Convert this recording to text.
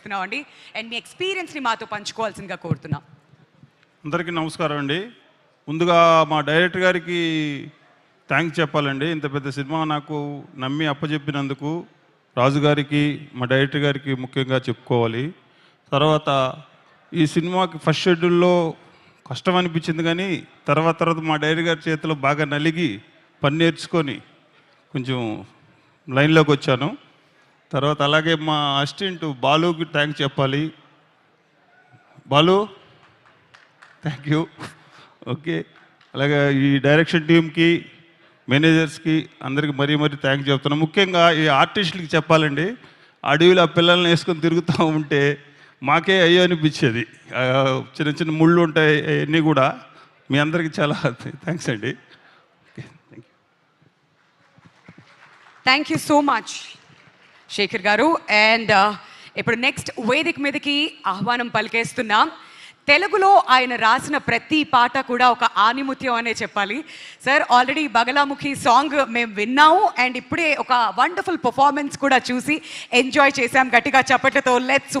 అండి అండ్ మీ ఎక్స్పీరియన్స్ని మాతో పంచుకోవాల్సిందిగా కోరుతున్నాం. అందరికీ నమస్కారం అండి. ముందుగా మా డైరెక్టర్ గారికి థ్యాంక్స్ చెప్పాలండి. ఇంత పెద్ద సినిమా నాకు నమ్మి అప్పచెప్పినందుకు రాజు గారికి, మా డైరెక్టర్ గారికి ముఖ్యంగా చెప్పుకోవాలి. తర్వాత ఈ సినిమాకి ఫస్ట్ షెడ్యూల్లో కష్టం అనిపించింది, కానీ తర్వాత మా డైరెక్టర్ గారి చేతిలో బాగా నలిగి పని నేర్చుకొని కొంచెం లైన్లోకి వచ్చాను. తర్వాత అలాగే మా అసిస్టెంట్ బాలుకి థ్యాంక్స్ చెప్పాలి. Balu, thank you. ఓకే, అలాగే ఈ డైరెక్షన్ టీమ్కి, మేనేజర్స్కి అందరికీ మరీ థ్యాంక్స్ చెప్తున్నాను. ముఖ్యంగా ఈ ఆర్టిస్టులకి చెప్పాలండి. అడవిలో ఆ పిల్లల్ని వేసుకొని తిరుగుతూ ఉంటే మాకే అయ్యో అనిపించేది. చిన్న చిన్న ముళ్ళు ఉంటాయి, అవన్నీ కూడా. మీ అందరికీ చాలా థ్యాంక్స్ అండి. Okay, thank you so much Shekhar garu. And ఇప్పుడు నెక్స్ట్ వేదిక మీదకి ఆహ్వానం పలికేస్తున్నాం. తెలుగులో ఆయన రాసిన ప్రతి పాట కూడా ఒక ఆనిముత్యం అనే చెప్పాలి. సార్, ఆల్రెడీ బగలాముఖి సాంగ్ మేము విన్నాము అండ్ ఇప్పుడే ఒక వండర్ఫుల్ పర్ఫార్మెన్స్ కూడా చూసి ఎంజాయ్ చేశాం. గట్టిగా చప్పట్లతో లెట్స్